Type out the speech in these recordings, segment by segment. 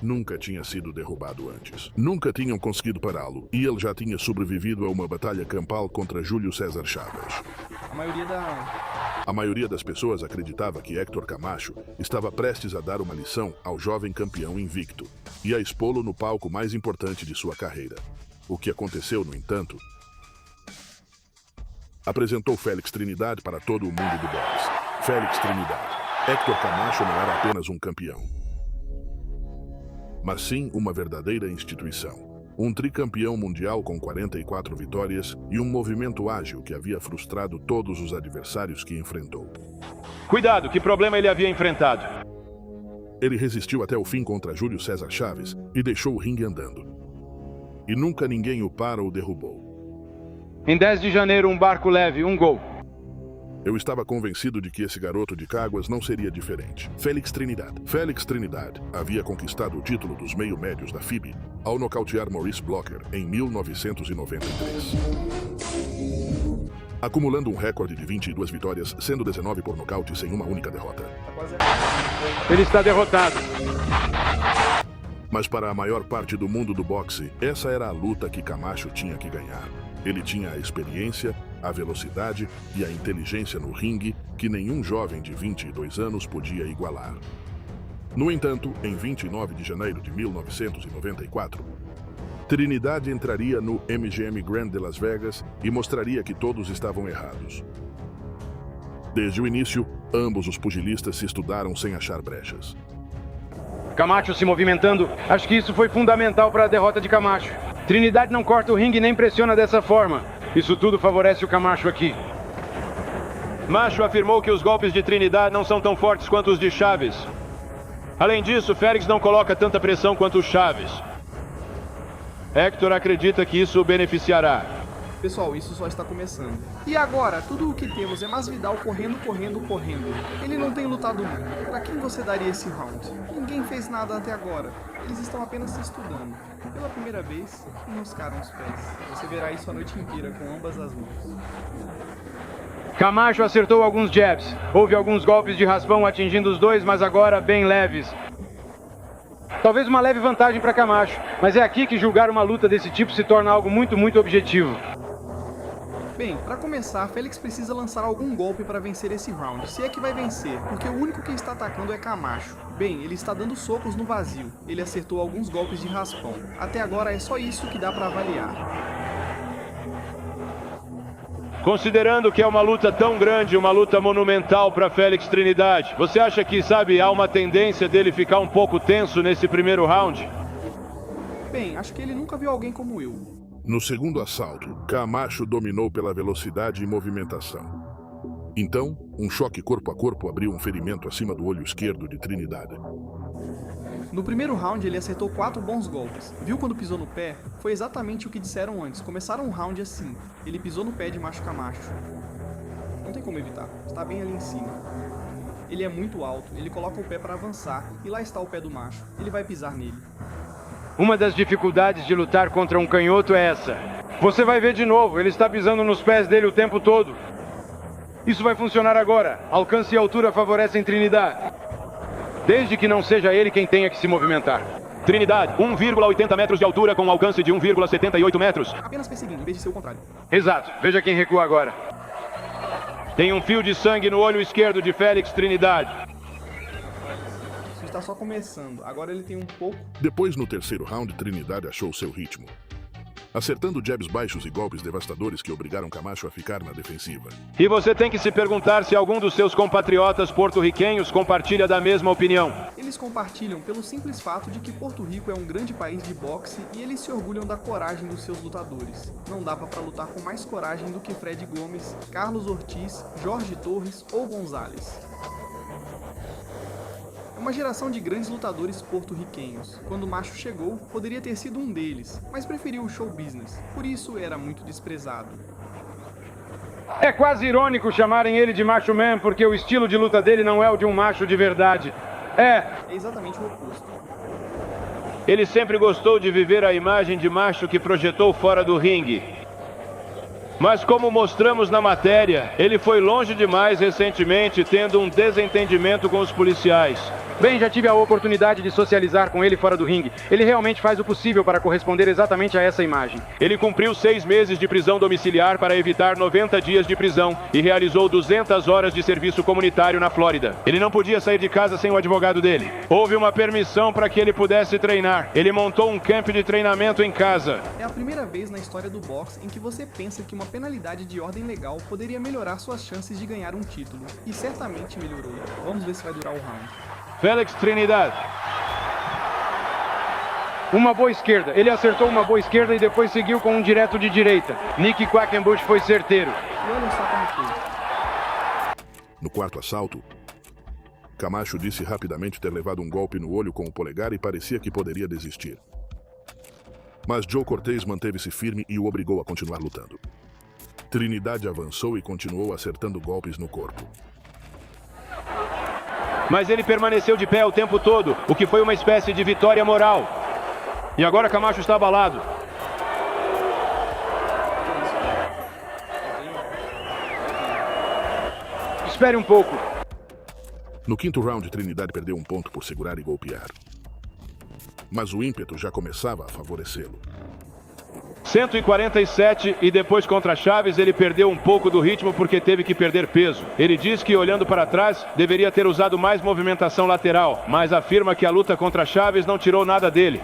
nunca tinha sido derrubado antes. Nunca tinham conseguido pará-lo, e ele já tinha sobrevivido a uma batalha campal contra Júlio César Chaves. A maioria das pessoas acreditava que Héctor Camacho estava prestes a dar uma lição ao jovem campeão invicto e a expô-lo no palco mais importante de sua carreira. O que aconteceu, no entanto, apresentou Félix Trindade para todo o mundo do boxe. Félix Trindade. Héctor Camacho não era apenas um campeão, mas sim uma verdadeira instituição. Um tricampeão mundial com 44 vitórias e um movimento ágil que havia frustrado todos os adversários que enfrentou. Cuidado, que problema ele havia enfrentado? Ele resistiu até o fim contra Júlio César Chaves e deixou o ringue andando. E nunca ninguém o para ou derrubou. Em 10 de janeiro, um barco leve, um gol. Eu estava convencido de que esse garoto de Caguas não seria diferente. Félix Trindade. Félix Trindade havia conquistado o título dos meio-médios da FIB ao nocautear Maurice Blocker em 1993. Acumulando um recorde de 22 vitórias, sendo 19 por nocaute sem uma única derrota. Ele está derrotado. Mas para a maior parte do mundo do boxe, essa era a luta que Camacho tinha que ganhar. Ele tinha a experiência, a velocidade e a inteligência no ringue que nenhum jovem de 22 anos podia igualar. No entanto, em 29 de janeiro de 1994, Trindade entraria no MGM Grand de Las Vegas e mostraria que todos estavam errados. Desde o início, ambos os pugilistas se estudaram sem achar brechas. Camacho se movimentando, acho que isso foi fundamental para a derrota de Camacho. Trindade não corta o ringue nem pressiona dessa forma. Isso tudo favorece o Camacho aqui. Macho afirmou que os golpes de Trindade não são tão fortes quanto os de Chaves. Além disso, Félix não coloca tanta pressão quanto o Chaves. Héctor acredita que isso o beneficiará. Pessoal, isso só está começando. E agora, tudo o que temos é Masvidal correndo. Ele não tem lutado muito. Pra quem você daria esse round? Ninguém fez nada até agora. Eles estão apenas se estudando. Pela primeira vez, enroscaram os pés. Você verá isso a noite inteira com ambas as mãos. Camacho acertou alguns jabs. Houve alguns golpes de raspão atingindo os dois, mas agora bem leves. Talvez uma leve vantagem para Camacho, mas é aqui que julgar uma luta desse tipo se torna algo muito objetivo. Bem, para começar, Félix precisa lançar algum golpe para vencer esse round, se é que vai vencer, porque o único que está atacando é Camacho. Bem, ele está dando socos no vazio, ele acertou alguns golpes de raspão. Até agora é só isso que dá para avaliar. Considerando que é uma luta tão grande, uma luta monumental para Félix Trindade, você acha que, há uma tendência dele ficar um pouco tenso nesse primeiro round? Bem, acho que ele nunca viu alguém como eu. No segundo assalto, Camacho dominou pela velocidade e movimentação. Então, um choque corpo a corpo abriu um ferimento acima do olho esquerdo de Trindade. No primeiro round, ele acertou 4 bons golpes. Viu quando pisou no pé? Foi exatamente o que disseram antes. Começaram um round assim. Ele pisou no pé de Macho Camacho. Não tem como evitar. Está bem ali em cima. Ele é muito alto. Ele coloca o pé para avançar. E lá está o pé do macho. Ele vai pisar nele. Uma das dificuldades de lutar contra um canhoto é essa. Você vai ver de novo, ele está pisando nos pés dele o tempo todo. Isso vai funcionar agora. Alcance e altura favorecem Trindade. Desde que não seja ele quem tenha que se movimentar. Trindade, 1,80 metros de altura com um alcance de 1,78 metros. Apenas perseguindo, em vez de ser o contrário. Exato. Veja quem recua agora. Tem um fio de sangue no olho esquerdo de Félix Trindade. Está só começando, agora ele tem um pouco... Depois, no terceiro round, Trindade achou seu ritmo, acertando jabs baixos e golpes devastadores que obrigaram Camacho a ficar na defensiva. E você tem que se perguntar se algum dos seus compatriotas porto-riquenhos compartilha da mesma opinião. Eles compartilham pelo simples fato de que Porto Rico é um grande país de boxe e eles se orgulham da coragem dos seus lutadores. Não dava para lutar com mais coragem do que Fred Gomes, Carlos Ortiz, Jorge Torres ou Gonzalez. Uma geração de grandes lutadores porto-riquenhos. Quando o Macho chegou, poderia ter sido um deles, mas preferiu o show business, por isso era muito desprezado. É quase irônico chamarem ele de Macho Man, porque o estilo de luta dele não é o de um macho de verdade. É exatamente o oposto. Ele sempre gostou de viver a imagem de macho que projetou fora do ringue. Mas como mostramos na matéria, ele foi longe demais recentemente, tendo um desentendimento com os policiais. Bem, já tive a oportunidade de socializar com ele fora do ringue. Ele realmente faz o possível para corresponder exatamente a essa imagem. Ele cumpriu 6 meses de prisão domiciliar para evitar 90 dias de prisão e realizou 200 horas de serviço comunitário na Flórida. Ele não podia sair de casa sem o advogado dele. Houve uma permissão para que ele pudesse treinar. Ele montou um camp de treinamento em casa. É a primeira vez na história do boxe em que você pensa que uma penalidade de ordem legal poderia melhorar suas chances de ganhar um título. E certamente melhorou. Vamos ver se vai durar o round. Félix Trinidad. Uma boa esquerda. Ele acertou uma boa esquerda e depois seguiu com um direto de direita. Nick Quackenbush foi certeiro. E olha só como foi. No quarto assalto, Camacho disse rapidamente ter levado um golpe no olho com o polegar e parecia que poderia desistir. Mas Joe Cortez manteve-se firme e o obrigou a continuar lutando. Trinidad avançou e continuou acertando golpes no corpo. Mas ele permaneceu de pé o tempo todo, o que foi uma espécie de vitória moral. E agora Camacho está abalado. Espere um pouco. No quinto round, Trinidad perdeu um ponto por segurar e golpear. Mas o ímpeto já começava a favorecê-lo. 147 e depois contra Chaves ele perdeu um pouco do ritmo porque teve que perder peso. Ele diz que olhando para trás deveria ter usado mais movimentação lateral, mas afirma que a luta contra Chaves não tirou nada dele.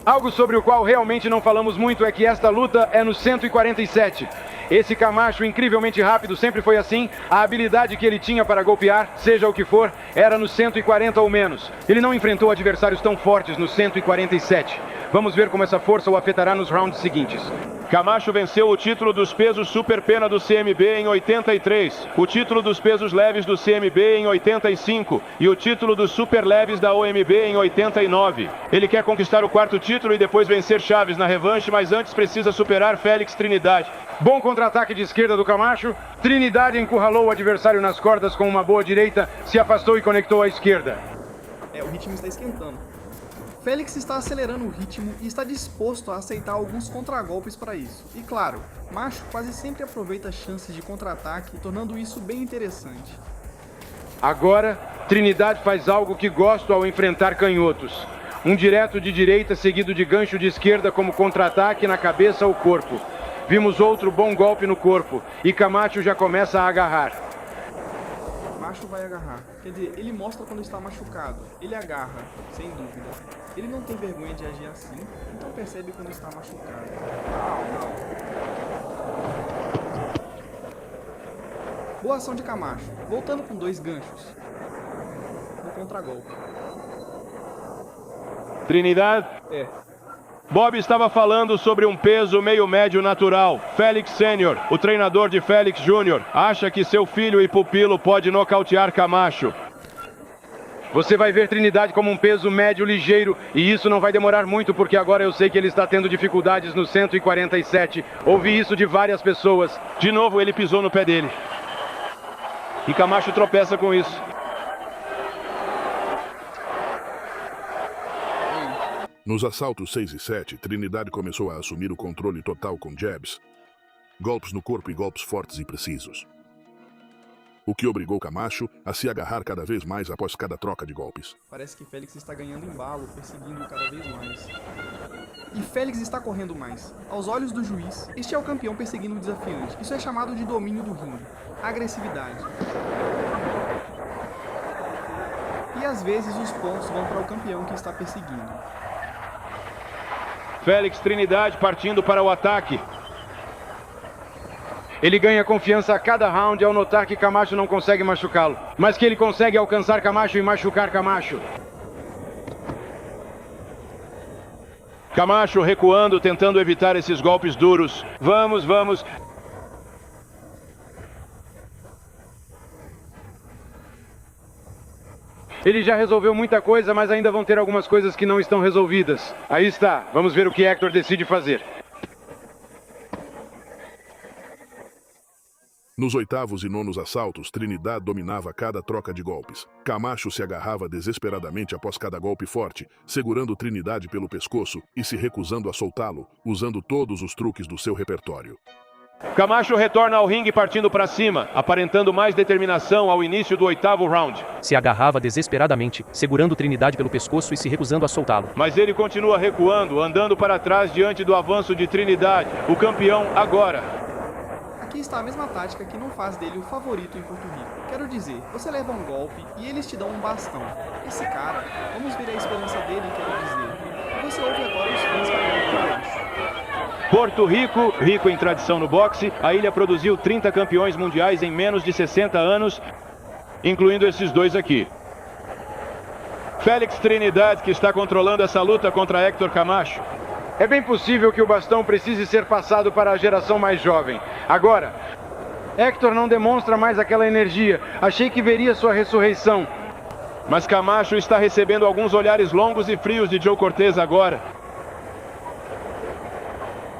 Algo sobre o qual realmente não falamos muito é que esta luta é no 147. Esse Camacho incrivelmente rápido sempre foi assim. A habilidade que ele tinha para golpear, seja o que for, era no 140 ou menos. Ele não enfrentou adversários tão fortes no 147. Vamos ver como essa força o afetará nos rounds seguintes. Camacho venceu o título dos pesos super pena do CMB em 83, o título dos pesos leves do CMB em 85 e o título dos super leves da OMB em 89. Ele quer conquistar o quarto título e depois vencer Chaves na revanche, mas antes precisa superar Félix Trinidad. Bom contra-ataque de esquerda do Camacho. Trinidad encurralou o adversário nas cordas com uma boa direita, se afastou e conectou à esquerda. O ritmo está esquentando. Félix está acelerando o ritmo e está disposto a aceitar alguns contragolpes para isso. E claro, Macho quase sempre aproveita chances de contra-ataque, tornando isso bem interessante. Agora, Trinidad faz algo que gosto ao enfrentar canhotos. Um direto de direita seguido de gancho de esquerda como contra-ataque na cabeça ou corpo. Vimos outro bom golpe no corpo e Camacho já começa a agarrar. Macho vai agarrar. Quer dizer, ele mostra quando está machucado. Ele agarra, sem dúvida. Ele não tem vergonha de agir assim, então percebe quando está machucado. Boa ação de Camacho, voltando com 2 ganchos. No contragolpe. Trinidad? Bob estava falando sobre um peso meio-médio natural. Félix Sênior, o treinador de Félix Júnior, acha que seu filho e pupilo pode nocautear Camacho. Você vai ver Trinidad como um peso médio ligeiro e isso não vai demorar muito porque agora eu sei que ele está tendo dificuldades no 147. Ouvi isso de várias pessoas. De novo ele pisou no pé dele. E Camacho tropeça com isso. Nos assaltos 6 e 7, Trinidad começou a assumir o controle total com jabs, golpes no corpo e golpes fortes e precisos. O que obrigou Camacho a se agarrar cada vez mais após cada troca de golpes. Parece que Félix está ganhando embalo, perseguindo cada vez mais. E Félix está correndo mais. Aos olhos do juiz, este é o campeão perseguindo o desafiante. Isso é chamado de domínio do ringue. Agressividade. E às vezes os pontos vão para o campeão que está perseguindo. Félix Trinidad partindo para o ataque. Ele ganha confiança a cada round ao notar que Camacho não consegue machucá-lo, mas que ele consegue alcançar Camacho e machucar Camacho. Camacho recuando, tentando evitar esses golpes duros. Vamos, vamos. Ele já resolveu muita coisa, mas ainda vão ter algumas coisas que não estão resolvidas. Aí está, vamos ver o que Hector decide fazer. Nos oitavos e nonos assaltos, Trinidad dominava cada troca de golpes. Camacho se agarrava desesperadamente após cada golpe forte, segurando Trinidad pelo pescoço e se recusando a soltá-lo, usando todos os truques do seu repertório. Camacho retorna ao ringue partindo para cima, aparentando mais determinação ao início do 8º round. Se agarrava desesperadamente, segurando Trinidad pelo pescoço e se recusando a soltá-lo. Mas ele continua recuando, andando para trás diante do avanço de Trinidad, o campeão agora. Aqui está a mesma tática que não faz dele o favorito em Porto Rico. Quero dizer, você leva um golpe e eles te dão um bastão. Esse cara, vamos ver a esperança dele, quero dizer. E você ouve agora os fãs falando por baixo. Porto Rico, rico em tradição no boxe, a ilha produziu 30 campeões mundiais em menos de 60 anos, incluindo esses dois aqui. Félix Trinidad, que está controlando essa luta contra Héctor Camacho. É bem possível que o bastão precise ser passado para a geração mais jovem. Agora, Héctor não demonstra mais aquela energia. Achei que veria sua ressurreição. Mas Camacho está recebendo alguns olhares longos e frios de Joe Cortez agora.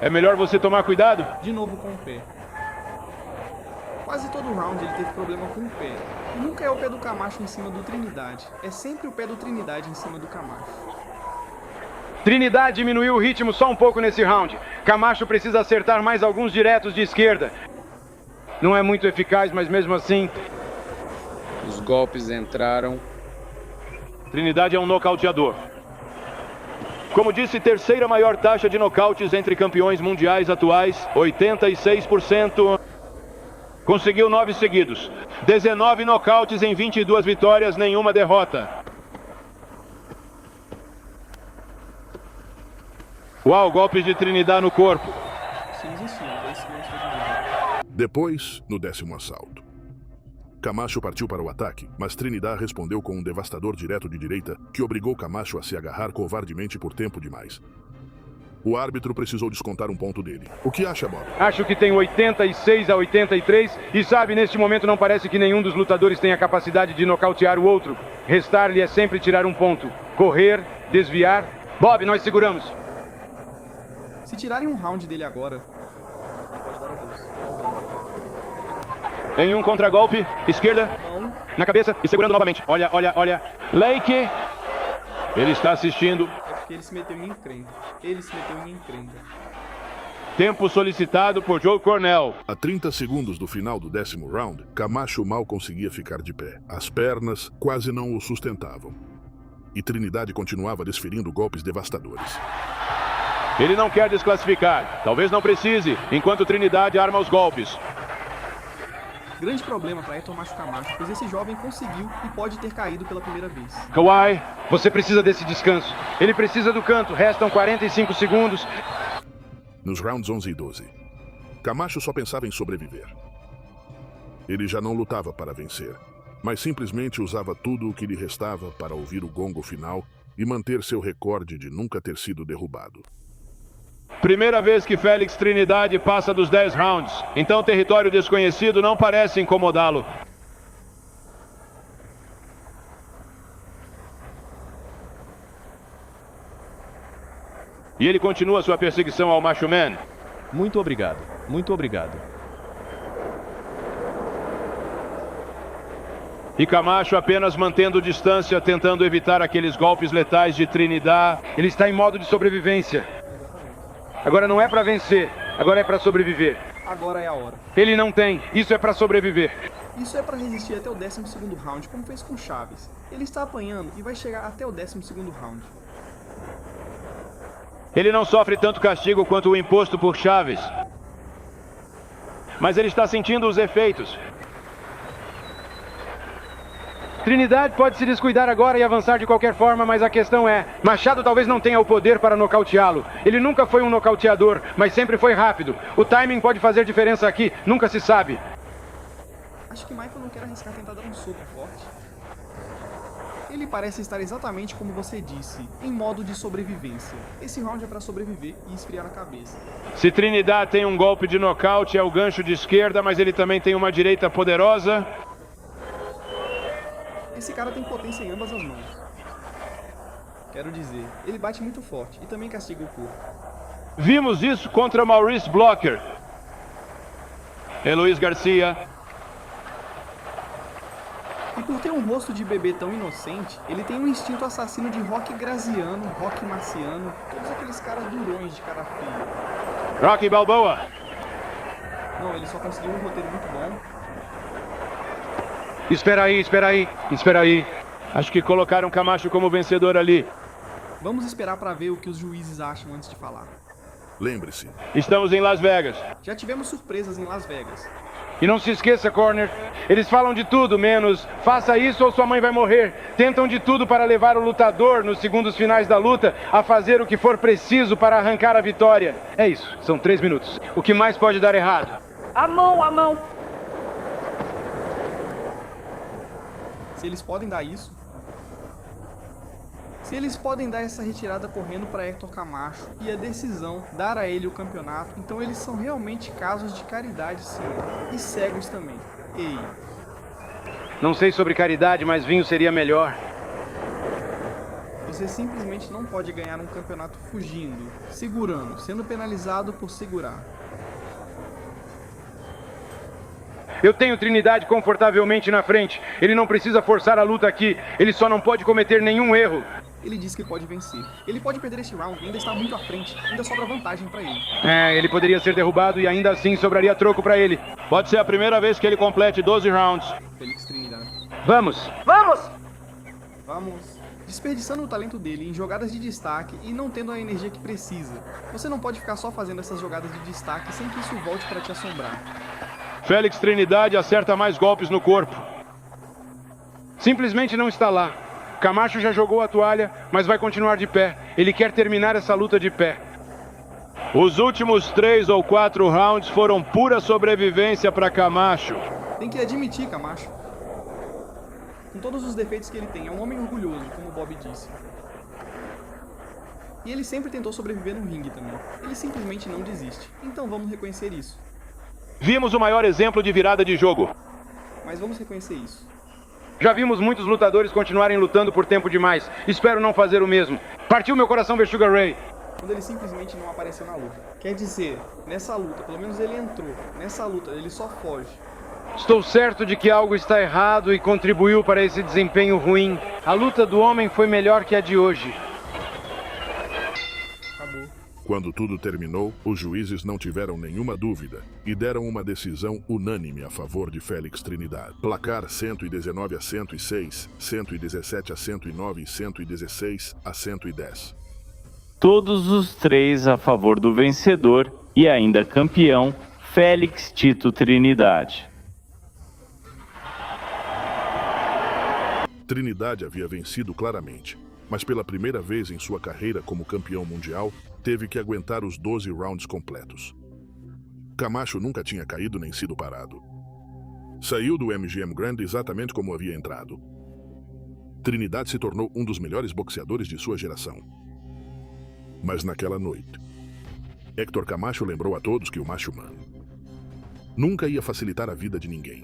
É melhor você tomar cuidado. De novo com o pé. Quase todo round ele teve problema com o pé. E nunca é o pé do Camacho em cima do Trinidad. É sempre o pé do Trinidad em cima do Camacho. Trinidad diminuiu o ritmo só um pouco nesse round. Camacho precisa acertar mais alguns diretos de esquerda. Não é muito eficaz, mas mesmo assim... Os golpes entraram. Trinidad é um nocauteador. Como disse, terceira maior taxa de nocautes entre campeões mundiais atuais, 86%. Conseguiu 9 seguidos. 19 nocautes em 22 vitórias, nenhuma derrota. Uau, golpes de Trinidad no corpo. Depois, no 10º assalto. Camacho partiu para o ataque, mas Trinidad respondeu com um devastador direto de direita que obrigou Camacho a se agarrar covardemente por tempo demais. O árbitro precisou descontar um ponto dele. O que acha, Bob? Acho que tem 86 a 83 e sabe, neste momento não parece que nenhum dos lutadores tenha capacidade de nocautear o outro. Restar-lhe é sempre tirar um ponto. Correr, desviar. Bob, nós seguramos. Se tirarem um round dele agora, pode dar a Deus. Em um contragolpe, esquerda, na cabeça e segurando novamente. Olha, olha, olha. Lake. Ele está assistindo. É porque ele se meteu em encrenca. Tempo solicitado por Joe Cornell. A 30 segundos do final do 10º round, Camacho mal conseguia ficar de pé. As pernas quase não o sustentavam. E Trinidad continuava desferindo golpes devastadores. Ele não quer desclassificar. Talvez não precise, enquanto Trinidad arma os golpes. Grande problema para Héctor Camacho, pois esse jovem conseguiu e pode ter caído pela primeira vez. Kawhi, você precisa desse descanso. Ele precisa do canto, restam 45 segundos. Nos rounds 11 e 12, Camacho só pensava em sobreviver. Ele já não lutava para vencer, mas simplesmente usava tudo o que lhe restava para ouvir o gongo final e manter seu recorde de nunca ter sido derrubado. Primeira vez que Félix Trinidad passa dos 10 rounds, então território desconhecido não parece incomodá-lo. E ele continua sua perseguição ao Macho Man. Muito obrigado, muito obrigado. E Camacho apenas mantendo distância, tentando evitar aqueles golpes letais de Trinidad. Ele está em modo de sobrevivência. Agora não é para vencer, agora é para sobreviver. Agora é a hora. Ele não tem, isso é para sobreviver. Isso é para resistir até o 12º round, como fez com Chaves. Ele está apanhando e vai chegar até o 12º round. Ele não sofre tanto castigo quanto o imposto por Chaves. Mas ele está sentindo os efeitos. Trinidad pode se descuidar agora e avançar de qualquer forma, mas a questão é, Machado talvez não tenha o poder para nocauteá-lo. Ele nunca foi um nocauteador, mas sempre foi rápido. O timing pode fazer diferença aqui, nunca se sabe. Acho que Michael não quer arriscar tentar dar um soco forte. Ele parece estar exatamente como você disse, em modo de sobrevivência. Esse round é para sobreviver e esfriar a cabeça. Se Trinidad tem um golpe de nocaute, é o gancho de esquerda, mas ele também tem uma direita poderosa. Esse cara tem potência em ambas as mãos. Quero dizer, ele bate muito forte e também castiga o corpo. Vimos isso contra Maurice Blocker. Eloís Garcia. E por ter um rosto de bebê tão inocente, ele tem um instinto assassino de Rocky Graziano, Rocky Marciano, todos aqueles caras durões de cara feia. Rocky Balboa. Não, ele só conseguiu um roteiro muito bom. Espera aí, espera aí, espera aí. Acho que colocaram Camacho como vencedor ali. Vamos esperar pra ver o que os juízes acham antes de falar. Lembre-se, Estamos em Las Vegas. Já tivemos surpresas em Las Vegas. E não se esqueça, Corner, eles falam de tudo, menos faça isso ou sua mãe vai morrer. Tentam de tudo para levar o lutador, nos segundos finais da luta, a fazer o que for preciso para arrancar a vitória. É isso, são 3 minutos. O que mais pode dar errado? A mão, a mão. Se eles podem dar isso... Se eles podem dar essa retirada correndo para Hector Camacho e a decisão dar a ele o campeonato, então eles são realmente casos de caridade, sim. E cegos também. Ei, Não sei sobre caridade, mas vinho seria melhor. você simplesmente não pode ganhar um campeonato fugindo, segurando, sendo penalizado por segurar. Eu tenho Trinidade confortavelmente na frente. Ele não precisa forçar a luta aqui. Ele só não pode cometer nenhum erro. Ele diz que pode vencer. Ele pode perder esse round e ainda está muito à frente. Ainda sobra vantagem para ele. Ele poderia ser derrubado e ainda assim sobraria troco para ele. Pode ser a primeira vez que ele complete 12 rounds. Félix Trinidade. Vamos! Vamos! Vamos. Desperdiçando o talento dele em jogadas de destaque e não tendo a energia que precisa. Você não pode ficar só fazendo essas jogadas de destaque sem que isso volte para te assombrar. Félix Trinidade acerta mais golpes no corpo. Simplesmente não está lá. Camacho já jogou a toalha, mas vai continuar de pé. Ele quer terminar essa luta de pé. Os últimos 3 ou 4 rounds foram pura sobrevivência para Camacho. Tem que admitir, Camacho. Com todos os defeitos que ele tem, é um homem orgulhoso, como o Bob disse. E ele sempre tentou sobreviver no ringue também. Ele simplesmente não desiste. Então vamos reconhecer isso. Vimos o maior exemplo de virada de jogo. Mas vamos reconhecer isso. Já vimos muitos lutadores continuarem lutando por tempo demais. Espero não fazer o mesmo. Partiu meu coração ver Sugar Ray. Quando ele simplesmente não apareceu na luta. Quer dizer, nessa luta, pelo menos ele entrou. Nessa luta, ele só foge. Estou certo de que algo está errado e contribuiu para esse desempenho ruim. A luta do homem foi melhor que a de hoje. Acabou. Quando tudo terminou, os juízes não tiveram nenhuma dúvida e deram uma decisão unânime a favor de Félix Trinidade. Placar 119 a 106, 117 a 109 e 116 a 110. Todos os 3 a favor do vencedor e ainda campeão, Félix Tito Trinidade. Trinidade havia vencido claramente, mas pela primeira vez em sua carreira como campeão mundial, teve que aguentar os 12 rounds completos. Camacho nunca tinha caído nem sido parado. Saiu do MGM Grand exatamente como havia entrado. Trinidade se tornou um dos melhores boxeadores de sua geração. Mas naquela noite, Hector Camacho lembrou a todos que o Macho Man nunca ia facilitar a vida de ninguém.